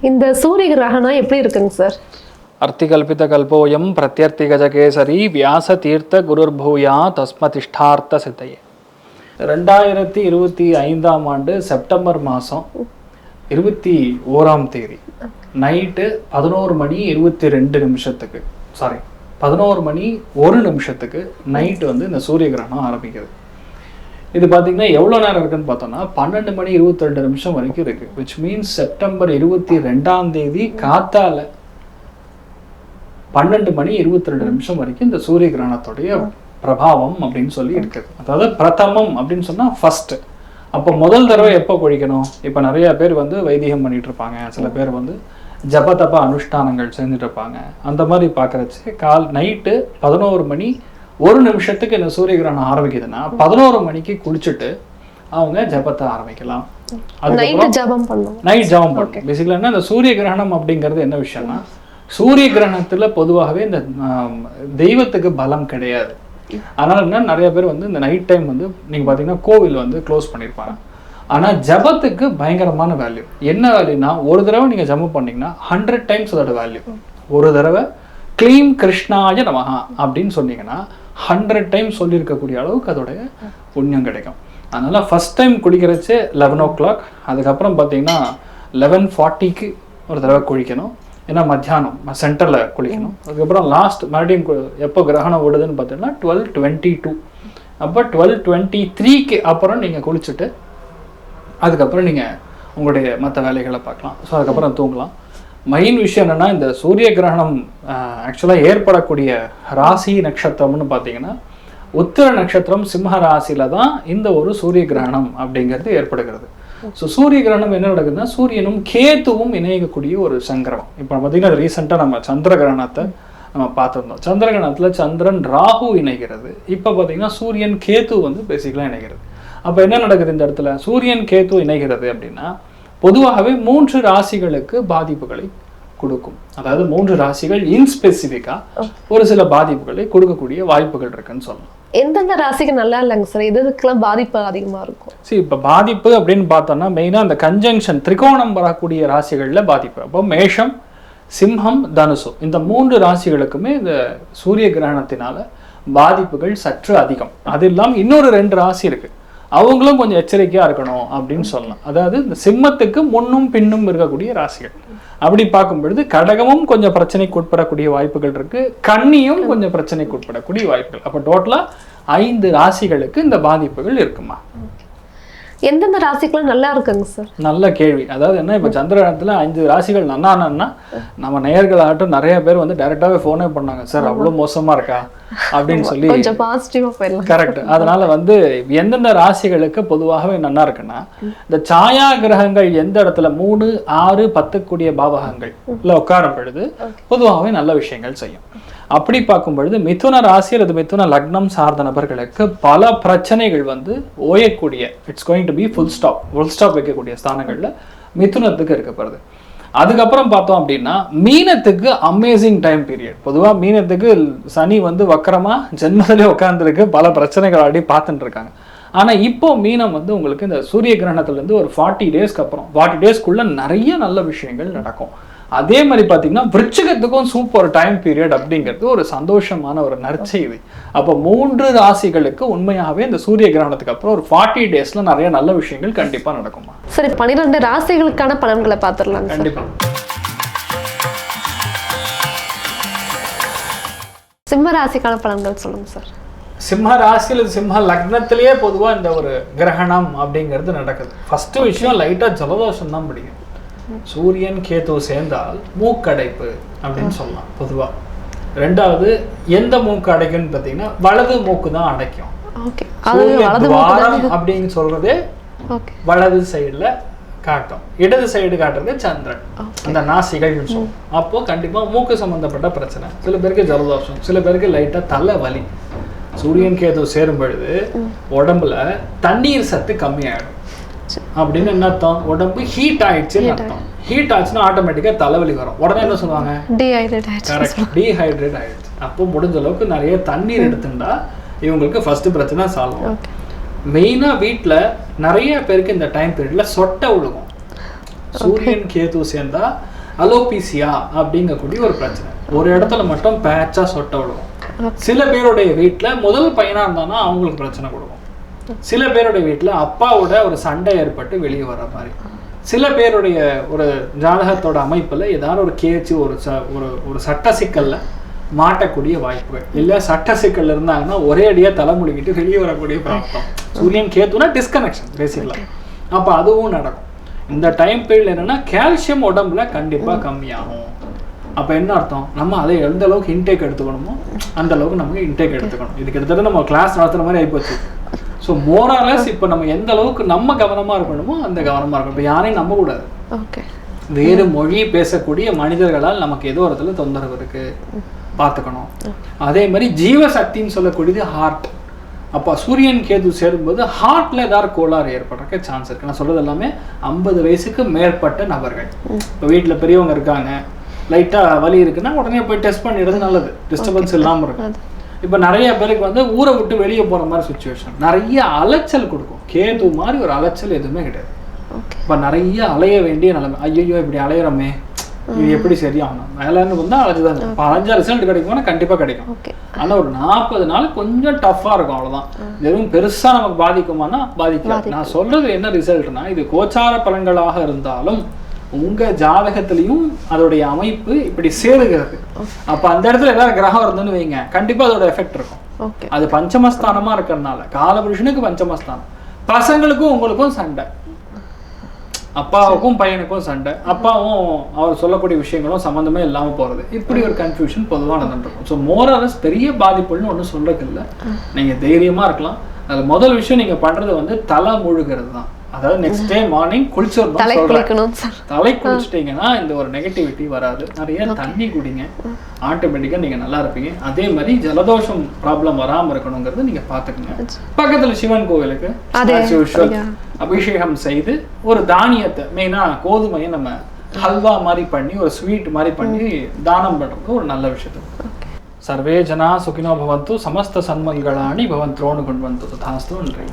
இந்த சூரிய கிரகணம் எப்படி இருக்குங்க சார்? அர்த்திகல்பித கல்போயம் பிரத்யர்த்தி கஜகேசரி வியாச தீர்த்த குருர்பூயா தஸ்மதிஷ்டார்த்த சித்தையே. 2025 செப்டம்பர் மாதம் 21 நைட்டு 11:22 சாரி 11:01 நைட்டு இந்த சூரிய கிரகணம் ஆரம்பிக்குது. இது பார்த்தீங்கன்னா எவ்வளோ நேரம் இருக்குன்னு பார்த்தோம்னா 12:22 வரைக்கும் இருக்குது. விச் மீன்ஸ் செப்டம்பர் 22 காத்தால 12:22 வரைக்கும் இந்த சூரிய கிரகணத்துடைய பிரபாவம் அப்படின்னு சொல்லி இருக்குது. அதாவது பிரதமம் அப்படின்னு சொன்னால் ஃபர்ஸ்ட். அப்போ முதல் தடவை எப்போ குளிக்கணும்? இப்போ நிறைய பேர் வைதிகம் பண்ணிட்டு இருப்பாங்க, சில பேர் ஜபதப அனுஷ்டானங்கள் செஞ்சுட்டு இருப்பாங்க. அந்த மாதிரி பார்க்குறச்சு நைட்டு 11:01 இந்த சூரிய கிரகணம் ஆரம்பிக்குதுன்னா 11 மணிக்கு குளிச்சுட்டு அவங்க ஜபத்தை ஆரம்பிக்கலாம். நைட் ஜபம் பண்ணுவோம். பேசிக்கலா இந்த சூரிய கிரகணம் அப்படிங்கிறது என்ன விஷயம்னா, சூரிய கிரகணத்துல பொதுவாகவே இந்த தெய்வத்துக்கு பலம் கிடையாது. அதனால என்ன நிறைய பேர் இந்த நைட் டைம் நீங்க பாத்தீங்கன்னா கோவில் க்ளோஸ் பண்ணிருப்பாங்க. ஆனா ஜபத்துக்கு பயங்கரமான வேல்யூ. என்ன வேல்யூனா, ஒரு தடவை நீங்க ஜபம் பண்ணீங்கன்னா 100 டைம்ஸ் அதோட வேல்யூ. ஒரு தடவை க்ளீம் கிருஷ்ணாய நமஹா அப்படின்னு சொன்னீங்கன்னா 100 டைம்ஸ் சொல்லியிருக்கக்கூடிய அளவுக்கு அதோடைய புண்ணியம் கிடைக்கும். அதனால ஃபர்ஸ்ட் டைம் குளிக்கிறச்சு 11 o'clock, அதுக்கப்புறம் பார்த்தீங்கன்னா 11:40 ஒரு தடவை குளிக்கணும். ஏன்னா மத்தியானம் சென்டரில் குளிக்கணும். அதுக்கப்புறம் லாஸ்ட் மறுபடியும் எப்போ கிரகணம் ஓடுதுன்னு பார்த்தீங்கன்னா 12:22. அப்போ 12:23 அப்புறம் நீங்கள் குளிச்சுட்டு அதுக்கப்புறம் நீங்கள் உங்களுடைய மற்ற வேலைகளை பார்க்கலாம். ஸோ அதுக்கப்புறம் தூங்கலாம். மெயின் விஷயம் என்னென்னா, இந்த சூரிய கிரகணம் ஆக்சுவலாக ஏற்படக்கூடிய ராசி நட்சத்திரம்னு பார்த்தீங்கன்னா உத்திர நட்சத்திரம் சிம்ம ராசியில தான் இந்த ஒரு சூரிய கிரகணம் அப்படிங்கிறது ஏற்படுகிறது. ஸோ சூரிய கிரகணம் என்ன நடக்குதுன்னா, சூரியனும் கேத்துவும் இணையக்கூடிய ஒரு சங்கரம். இப்போ பார்த்தீங்கன்னா ரீசெண்டாக நம்ம சந்திர கிரகணத்தை நம்ம பார்த்துருந்தோம். சந்திர கிரகணத்தில் சந்திரன் ராகு இணைகிறது. இப்போ பார்த்தீங்கன்னா சூரியன் கேத்து பேசிக்கலாக இணைகிறது. அப்போ என்ன நடக்குது இந்த இடத்துல? சூரியன் கேத்து இணைகிறது அப்படின்னா பொதுவாகவே 3 ராசிகளுக்கு பாதிப்புகளை கொடுக்கும். அதாவது 3 ராசிகள் இன்ஸ்பெசிஃபிக்காக ஒரு சில பாதிப்புகளை கொடுக்கக்கூடிய வாய்ப்புகள் இருக்குன்னு சொல்லலாம். எந்தெந்த ராசிக்கு நல்லா இல்லைங்க சார்? இதுக்கெல்லாம் பாதிப்பு அதிகமாக இருக்கும். சரி, இப்போ பாதிப்பு அப்படின்னு பார்த்தோம்னா மெயினாக அந்த கன்ஜங்ஷன் திரிகோணம் வரக்கூடிய ராசிகளில் பாதிப்பு. அப்போ மேஷம், சிம்ஹம், தனுசு இந்த 3 ராசிகளுக்குமே இந்த சூரிய கிரகணத்தினால பாதிப்புகள் சற்று அதிகம். அது இல்லாமல் இன்னொரு 2 ராசி இருக்கு, அவங்களும் கொஞ்சம் எச்சரிக்கையா இருக்கணும் அப்படின்னு சொல்லலாம். அதாவது இந்த சிம்மத்துக்கு முன்னும் பின்னும் இருக்கக்கூடிய ராசிகள். அப்படி பார்க்கும் பொழுது கடகமும் கொஞ்சம் பிரச்சனைக்கு உட்படக்கூடிய வாய்ப்புகள் இருக்கு, கன்னியும் கொஞ்சம் பிரச்சனைக்கு உட்படக்கூடிய வாய்ப்புகள். அப்போ டோட்டலா 5 ராசிகளுக்கு இந்த பாதிப்புகள் இருக்குமா? எந்தெந்த ராசிகளும் நல்லா இருக்குங்க சார்? நல்ல கேள்வி. அதாவது என்ன, இப்போ சந்திரகிரகணத்துல 5 ராசிகள் நன்னானா நம்ம நேயர்களாகட்டும் நிறைய பேர் டைரக்டாவே போனே பண்ணாங்க, சார் அவ்வளவு மோசமா இருக்கா அப்படின்னு சொல்லி. கொஞ்சம் பாசிட்டிவா போயிடலாம். கரெக்ட். அதனால எந்தெந்த ராசிகளுக்கு பொதுவாகவே நல்லா இருக்குன்னா, இந்த சாயா கிரகங்கள் எந்த இடத்துல 3, 6, 10 கூடிய பாவகங்கள் உட்காரும் பொழுது பொதுவாகவே நல்ல விஷயங்கள் செய்யும். அப்படி பார்க்கும் பொழுது மிதுன ராசி அல்லது மிதுன லக்னம் சார்ந்த நபர்களுக்கு பல பிரச்சனைகள் ஓயக்கூடிய, it's going to be full stop வைக்கக்கூடிய ஸ்தானங்கள்ல மிதுனத்துக்கு இருக்கப்படுது. அதுக்கப்புறம் பார்த்தோம் அப்படின்னா மீனத்துக்கு அமேசிங் டைம் பீரியட். பொதுவாக மீனத்துக்கு சனி வக்கரமா ஜென்மத்திலே உட்கார்ந்துருக்கு, பல பிரச்சனைகள் ஆல்ரெடி பார்த்துட்டு இருக்காங்க. ஆனா இப்போ மீனம் உங்களுக்கு இந்த சூரிய கிரகணத்துல இருந்து ஒரு 40 டேஸ்க்கு அப்புறம் 40 டேஸ்க்குள்ள நிறைய நல்ல விஷயங்கள் நடக்கும். அதே மாதிரி பார்த்தீங்கன்னா விருச்சிகத்துக்கும் சூப்பர் டைம் பீரியட் அப்படிங்கிறது ஒரு சந்தோஷமான ஒரு நற்செய்தி. அப்போ 3 ராசிகளுக்கு உண்மையாகவே இந்த சூரிய கிரகணத்துக்கு அப்புறம் ஒரு 40 டேஸ்ல நிறைய நல்ல விஷயங்கள் கண்டிப்பா நடக்குமா? சரி, 12 ராசிகளுக்கான பலன்களை பார்த்துடலாம். கண்டிப்பா. சிம்ம ராசிக்கான பலன்கள் சொல்லுங்க சார். சிம்ம ராசியில் சிம்ம லக்னத்திலேயே பொதுவாக இந்த ஒரு கிரகணம் அப்படிங்கிறது நடக்குது. ஃபர்ஸ்ட் விஷயம் லைட்டா ஜலதோஷம் தான் பிடிக்கும். சூரியன் கேது சேர்ந்தால் மூக்கடைப்பு அப்படின்னு சொல்லலாம் பொதுவா. 2வது எந்த மூக்கு அடைக்கும்னு பார்த்தீங்கன்னா வலது மூக்கு தான் அடைக்கும். அப்படின்னு சொல்றது வலது சைடுல காட்டும், இடது சைடு காட்டுறது சந்திரன், அந்த நாசிகள் சொல்லும். அப்போ கண்டிப்பா மூக்கு சம்பந்தப்பட்ட பிரச்சனை, சில பேருக்கு ஜலதோஷம், சில பேருக்கு லைட்டா தலை வலி. சூரியன் கேது சேரும் பொழுது உடம்புல தண்ணீர் சத்து கம்மியாயிடும். அப்படின்னு என்ன அர்த்தம்? உடம்பு ஹீட் ஆயிடுச்சுன்னு அர்த்தம். ஹீட் ஆச்சுன்னா ஆட்டோமேட்டிக்கா தலைவலி வரும். உடனே என்ன சொல்லுவாங்க? டீஹைட்ரேட் ஆயிடுச்சு. அப்போ முடிஞ்ச அளவுக்கு நிறைய தண்ணீர் எடுத்துட்டா இவங்களுக்கு ஃபர்ஸ்ட் பிரச்சனை சால்வ் ஆகும். மெயினா வீட்டுல நிறைய பேருக்கு இந்த டைம் பீரியட்ல சொட்டை விழுகும். சூரியன் கேது சேர்ந்தா அலோபீசியா அப்படிங்கக்கூடிய ஒரு பிரச்சனை. ஒரு இடத்துல மட்டும் பேச்சா சொட்ட விடுவோம். சில பேருடைய வீட்டுல முதல் பையனா இருந்தானா அவங்களுக்கு பிரச்சனை கொடுக்கும். சில பேருடைய வீட்டுல அப்பாவோட ஒரு சண்டை ஏற்பட்டு வெளியே வர மாதிரி. சில பேருடைய ஒரு ஜாதகத்தோட அமைப்புல ஏதாவது ஒரு கேச்சு ஒரு சட்ட சிக்கல்ல மாட்டக்கூடிய வாய்ப்புகள், இல்ல சட்ட சிக்கல் இருந்தாங்கன்னா ஒரே அடியா தலைமுடிக்கிட்டு வெளியே வரக்கூடிய பிராப்தம். சூரியன் கேதுனா டிஸ்கனெக்ஷன் பேசிக்கலா. அப்ப அதுவும் நடக்கும். இந்த டைம் பீரியட் என்னன்னா கால்சியம் உடம்புல கண்டிப்பா கம்மியாகும். அப்ப என்ன அர்த்தம், நம்ம அதை எந்த அளவுக்கு இன்டேக் எடுத்துக்கணுமோ அந்த அளவுக்கு நமக்கு இன்டேக் எடுத்துக்கணும். இது கிட்டத்தட்ட நம்ம கிளாஸ் நடத்துற மாதிரி ஆயிப்போச்சு. ஸோ மோராலஸ் இப்போ நம்ம எந்த அளவுக்கு நம்ம கவனமா இருக்கணுமோ அந்த கவனமா இருக்கணும். இப்போ யாரையும் நம்ப கூடாது. வேறு மொழி பேசக்கூடிய மனிதர்களால் நமக்கு ஏதோ ஒரு இடத்துல தொந்தரவு இருக்கு, பார்த்துக்கணும். அதே மாதிரி ஜீவசக்தின்னு சொல்லக்கூடியது ஹார்ட். அப்போ சூரியன் கேது சேரும்போது ஹார்ட்ல ஏதாவது கோளாறு ஏற்படுறதுக்கு சான்ஸ் இருக்கு. நான் சொல்றது எல்லாமே 50 வயசுக்கு மேற்பட்ட நபர்கள். இப்போ வீட்டில் பெரியவங்க இருக்காங்க, லைட்டா வலி இருக்குன்னா உடனே போய் டெஸ்ட் பண்ணிடுறது நல்லது, டிஸ்டர்பன்ஸ் இல்லாமல் இருக்கும். இப்போ நிறைய பேருக்கு வந்து ஊரை விட்டு வெளியே போற மாதிரி சுச்சுவேஷன், நிறைய அலைச்சல் கொடுக்கும். கேது மாதிரி ஒரு அலைச்சல் எதுவுமே கிடையாது. இப்போ நிறைய அலைய வேண்டிய நிலைமை. ஐயோ இப்படி அலையிறமே, இது எப்படி சரியாகணும், மேலேருந்து வந்தால் அழைச்சுதான். இப்போ அலைஞ்சா ரிசல்ட் கிடைக்கும்னா கண்டிப்பா கிடைக்கும். ஆனா ஒரு 40 நாள் கொஞ்சம் டஃப்பா இருக்கும், அவ்வளவுதான். எதுவும் பெருசா நமக்கு பாதிக்குமானா பாதிக்கலாம். நான் சொல்றது என்ன ரிசல்ட்னா, இது கோச்சார பலன்களாக இருந்தாலும் உங்க ஜாதகத்திலையும் அதோடைய அமைப்பு இப்படி சேருகிறது. அப்ப அந்த இடத்துல ஏதாவது கிரகம் இருந்துன்னு வைங்க, கண்டிப்பா அதோட எஃபெக்ட் இருக்கும். அது பஞ்சமஸ்தானமா இருக்கிறதுனால, காலபுருஷனுக்கு பஞ்சமஸ்தானம், பசங்களுக்கும் உங்களுக்கும் சண்டை, அப்பாவுக்கும் பையனுக்கும் சண்டை, அப்பாவும் அவர் சொல்லக்கூடிய விஷயங்களும் சம்மந்தமே இல்லாம போறது, இப்படி ஒரு கன்ஃபியூஷன் பொதுவாக நடந்துருக்கும். ஸோ மோரலஸ் பெரிய பாதிப்புன்னு ஒன்றும் சொல்றது இல்லை. நீங்க தைரியமா இருக்கலாம். அதுல முதல் விஷயம் நீங்க பண்றது வந்து தலை முழுகிறது தான். அதாவது நெக்ஸ்ட் டே மார்னிங் குளிச்சிடணும். தலை குளிச்சிட்டீங்கன்னா இந்த ஒரு நெகட்டிவிட்டி வராது. நிறைய தண்ணி குடிங்க, ஆட்டோமேட்டிக்கா நீங்க நல்லா இருப்பீங்க. அதே மாதிரி ஜலதோஷம் ப்ராப்ளம் வராம இருக்கணுங்கிறது நீங்க பாத்துக்கோங்க. பக்கத்துல சிவன் கோவிலுக்கு அபிஷேகம் செய்து ஒரு தானியத்தை, மெயினா கோதுமையை நம்ம ஹல்வா மாதிரி பண்ணி ஒரு ஸ்வீட் மாதிரி பண்ணி தானம் பண்றது ஒரு நல்ல விஷயத்துக்கு. சர்வே ஜனா சுகினோ பவந்து, சமஸ்த சன்மங்களாணி பவந்த்ரோணு கொண்டு வந்து ததாஸ்து. நன்றி.